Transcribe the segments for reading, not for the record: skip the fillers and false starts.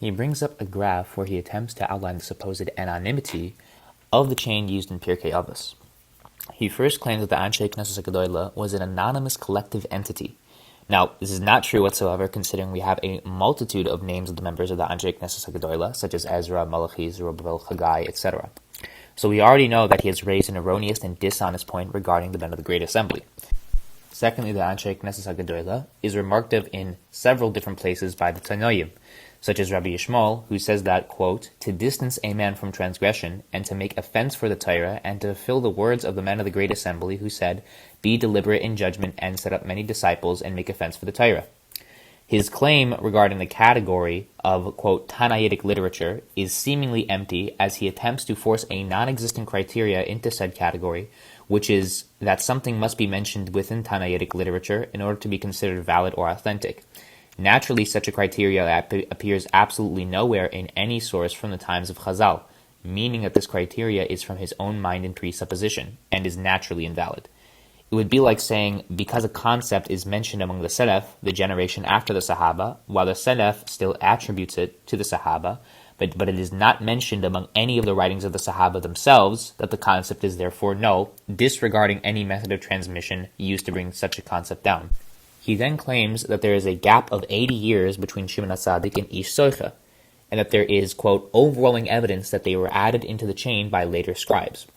He brings up a graph where he attempts to outline the supposed anonymity of the chain used in Pirkei Avos. He first claims that the Anshe Knesset HaGedolah was an anonymous collective entity. Now, this is not true whatsoever, considering we have a multitude of names of the members of the Anshe Knesset HaGedolah, such as Ezra, Malachi, Zerubbabel, Haggai, etc. So we already know that he has raised an erroneous and dishonest point regarding the men of the Great Assembly. Secondly, the Anshe Knesset HaGedolah is remarked of in several different places by the Tanoim, such as Rabbi Yishmael, who says that, quote, to distance a man from transgression, and to make offense for the Torah, and to fulfill the words of the men of the Great Assembly, who said, be deliberate in judgment, and set up many disciples, and make offense for the Torah. His claim regarding the category of, quote, Tanaitic literature is seemingly empty, as he attempts to force a non-existent criteria into said category, which is that something must be mentioned within Tanaitic literature in order to be considered valid or authentic. Naturally, such a criteria appears absolutely nowhere in any source from the times of Chazal, meaning that this criteria is from his own mind and presupposition, and is naturally invalid. It would be like saying, because a concept is mentioned among the Salaf, the generation after the Sahaba, while the Salaf still attributes it to the Sahaba, but it is not mentioned among any of the writings of the Sahaba themselves, that the concept is therefore null, disregarding any method of transmission used to bring such a concept down. He then claims that there is a gap of 80 years between Shimon HaTzadik and Ish Soicha, and that there is, quote, overwhelming evidence that they were added into the chain by later scribes.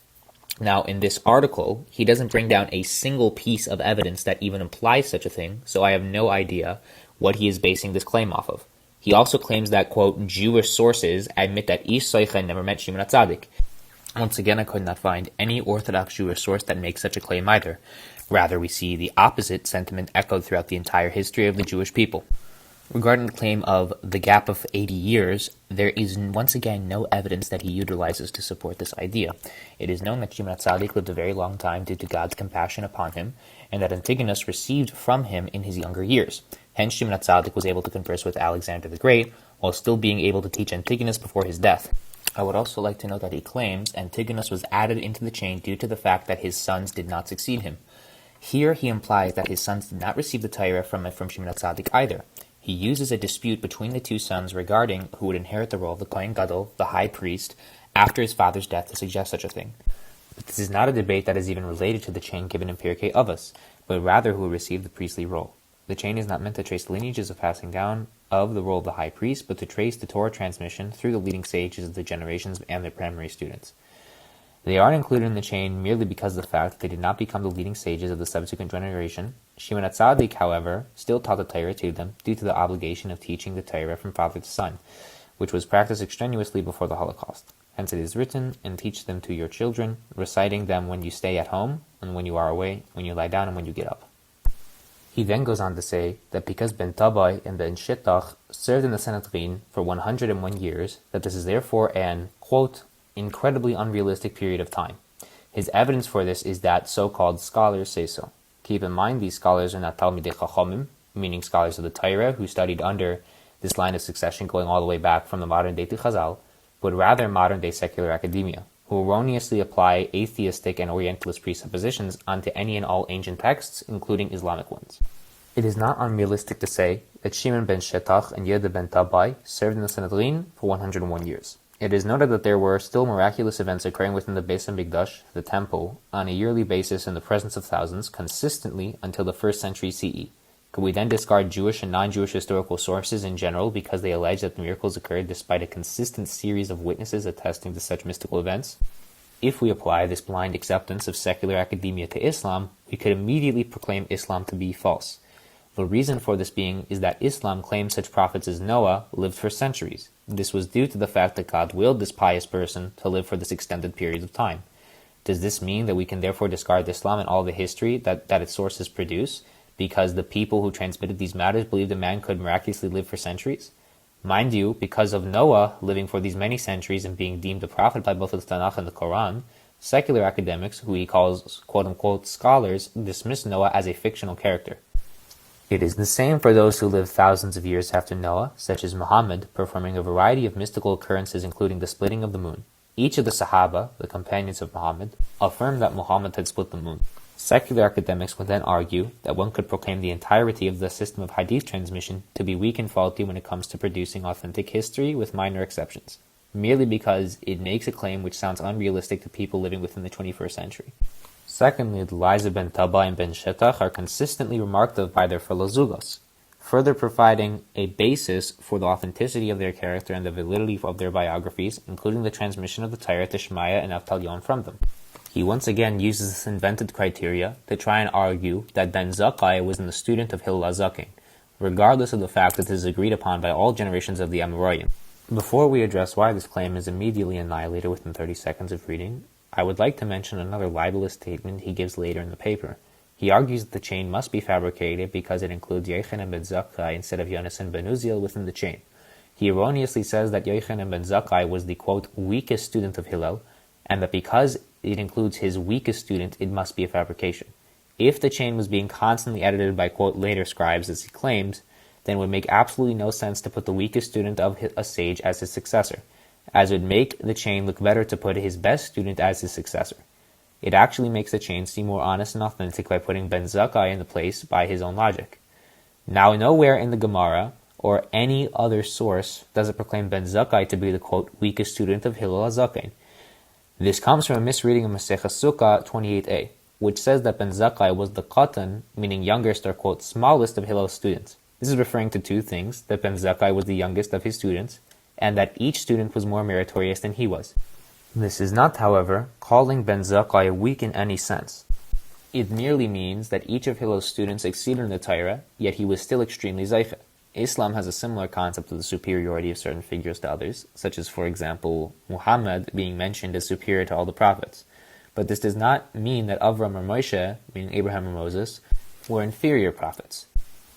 Now, in this article, he doesn't bring down a single piece of evidence that even implies such a thing, so I have no idea what he is basing this claim off of. He also claims that, quote, Jewish sources admit that Ish Soicha never met Shimon HaTzadik. Once again, I could not find any Orthodox Jewish source that makes such a claim either. Rather, we see the opposite sentiment echoed throughout the entire history of the Jewish people. Regarding the claim of the gap of 80 years, there is once again no evidence that he utilizes to support this idea. It is known that Shimon HaTzadik lived a very long time due to God's compassion upon him, and that Antigonus received from him in his younger years. Hence, Shimon HaTzadik was able to converse with Alexander the Great, while still being able to teach Antigonus before his death. I would also like to note that he claims Antigonus was added into the chain due to the fact that his sons did not succeed him. Here he implies that his sons did not receive the Torah from Shimon HaTzadik either. He uses a dispute between the two sons regarding who would inherit the role of the Kohen Gadol, the high priest, after his father's death to suggest such a thing. But this is not a debate that is even related to the chain given in Pirkei Avos, but rather who would receive the priestly role. The chain is not meant to trace lineages of passing down of the role of the high priest, but to trace the Torah transmission through the leading sages of the generations and their primary students. They aren't included in the chain merely because of the fact that they did not become the leading sages of the subsequent generation. Shimon HaTzadik, however, still taught the Torah to them due to the obligation of teaching the Torah from father to son, which was practiced extenuously before the Holocaust. Hence it is written, and teach them to your children, reciting them when you stay at home, and when you are away, when you lie down, and when you get up. He then goes on to say that because Ben Tabai and Ben Shittach served in the Sanhedrin for 101 years, that this is therefore an, quote, incredibly unrealistic period of time. His evidence for this is that so-called scholars say so. Keep in mind, these scholars are not Talmidei Chachamim, meaning scholars of the Torah who studied under this line of succession going all the way back from the modern day to Chazal, but rather modern day secular academia, who erroneously apply atheistic and Orientalist presuppositions onto any and all ancient texts, including Islamic ones. It is not unrealistic to say that Shimon ben Shetach and Yehuda ben Tabai served in the Sanhedrin for 101 years. It is noted that there were still miraculous events occurring within the Beis HaMikdash, the temple, on a yearly basis in the presence of thousands, consistently until the 1st century CE. Could we then discard Jewish and non-Jewish historical sources in general because they allege that the miracles occurred despite a consistent series of witnesses attesting to such mystical events? If we apply this blind acceptance of secular academia to Islam, we could immediately proclaim Islam to be false. The reason for this being is that Islam claims such prophets as Noah lived for centuries. This was due to the fact that God willed this pious person to live for this extended period of time. Does this mean that we can therefore discard Islam and all the history that its sources produce, because the people who transmitted these matters believed a man could miraculously live for centuries? Mind you, because of Noah living for these many centuries and being deemed a prophet by both the Tanakh and the Quran, secular academics, who he calls quote-unquote scholars, dismiss Noah as a fictional character. It is the same for those who lived thousands of years after Noah, such as Muhammad, performing a variety of mystical occurrences including the splitting of the moon. Each of the Sahaba, the companions of Muhammad, affirmed that Muhammad had split the moon. Secular academics would then argue that one could proclaim the entirety of the system of hadith transmission to be weak and faulty when it comes to producing authentic history with minor exceptions, merely because it makes a claim which sounds unrealistic to people living within the 21st century. Secondly, the lives of Ben Taba and Ben Shetach are consistently remarked of by their fellow Zugos, further providing a basis for the authenticity of their character and the validity of their biographies, including the transmission of the Torah to Shemaiah and Avtalion from them. He once again uses this invented criteria to try and argue that Ben Zakkai was the student of Hillel HaZaken, regardless of the fact that this is agreed upon by all generations of the Amoraim. Before we address why this claim is immediately annihilated within 30 seconds of reading, I would like to mention another libelous statement he gives later in the paper. He argues that the chain must be fabricated because it includes Yochanan ben Zakkai instead of Yonasan ben Uziel within the chain. He erroneously says that Yochanan ben Zakkai was the, quote, weakest student of Hillel, and that because it includes his weakest student, it must be a fabrication. If the chain was being constantly edited by, quote, later scribes, as he claims, then it would make absolutely no sense to put the weakest student of a sage as his successor, as it would make the chain look better to put his best student as his successor. It actually makes the chain seem more honest and authentic by putting Ben Zakkai in the place by his own logic. Now, nowhere in the Gemara or any other source does it proclaim Ben Zakkai to be the, quote, weakest student of Hillel HaZaken. This comes from a misreading of Masechah Sukkah 28a, which says that Ben Zakkai was the Katan, meaning youngest or, quote, smallest of Hillel's students. This is referring to two things, that Ben Zakkai was the youngest of his students, and that each student was more meritorious than he was. This is not, however, calling Ben Zakkai weak in any sense. It merely means that each of Hillel's students exceeded in the Torah, yet he was still extremely Zaycha. Islam has a similar concept of the superiority of certain figures to others, such as, for example, Muhammad being mentioned as superior to all the prophets. But this does not mean that Avram or Moshe, meaning Abraham or Moses, were inferior prophets.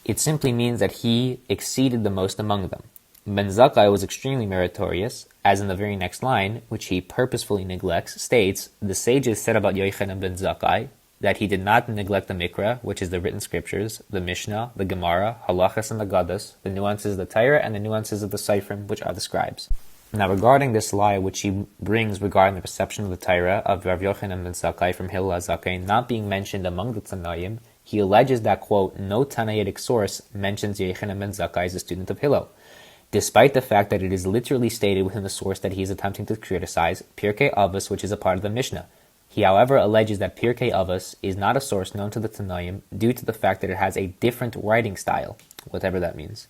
It simply means that he exceeded the most among them. Ben Zakkai was extremely meritorious, as in the very next line, which he purposefully neglects, states, the sages said about Yochanan ben Zakkai, that he did not neglect the Mikra, which is the written scriptures, the Mishnah, the Gemara, Halachas and the Gadas, the nuances of the Torah, and the nuances of the Seifrim, which are the scribes. Now, regarding this lie which he brings regarding the reception of the Torah of Rav Yochanan ben Zakkai from Hillel HaZaken not being mentioned among the Tanaim, he alleges that, quote, no Tanaitic source mentions Yochanan ben Zakkai as a student of Hillel, despite the fact that it is literally stated within the source that he is attempting to criticize, Pirkei Avos, which is a part of the Mishnah. He, however, alleges that Pirkei Avos is not a source known to the Tanaim due to the fact that it has a different writing style, whatever that means.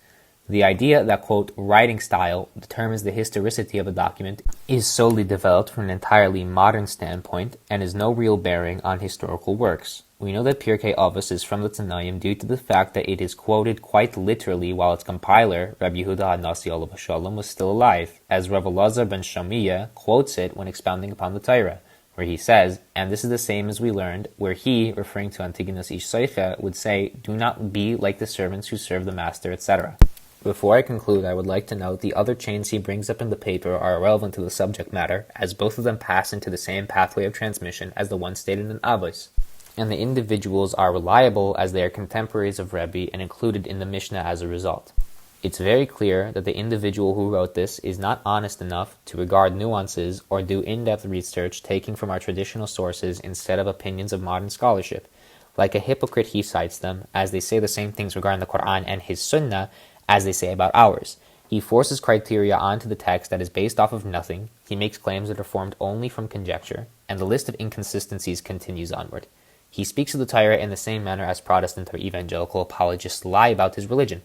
The idea that, quote, writing style determines the historicity of a document is solely developed from an entirely modern standpoint and has no real bearing on historical works. We know that Pirkei Avos is from the Tanaim due to the fact that it is quoted quite literally while its compiler, Rabbi Yehuda HaNasi Olav Shalom, was still alive, as Rav Elazar ben Shamiya quotes it when expounding upon the Torah, where he says, and this is the same as we learned, where he, referring to Antigonus Ish Seicha, would say, do not be like the servants who serve the master, etc. Before I conclude, I would like to note the other chains he brings up in the paper are irrelevant to the subject matter, as both of them pass into the same pathway of transmission as the one stated in Avos, and the individuals are reliable as they are contemporaries of Rebbe and included in the Mishnah as a result. It's very clear that the individual who wrote this is not honest enough to regard nuances or do in-depth research taking from our traditional sources instead of opinions of modern scholarship. Like a hypocrite, he cites them, as they say the same things regarding the Quran and his Sunnah as they say about ours. He forces criteria onto the text that is based off of nothing, he makes claims that are formed only from conjecture, and the list of inconsistencies continues onward. He speaks of the Torah in the same manner as Protestant or evangelical apologists lie about his religion.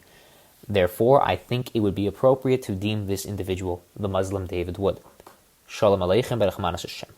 Therefore, I think it would be appropriate to deem this individual the Muslim David Wood. Shalom Aleichem Berachmanas Hashem.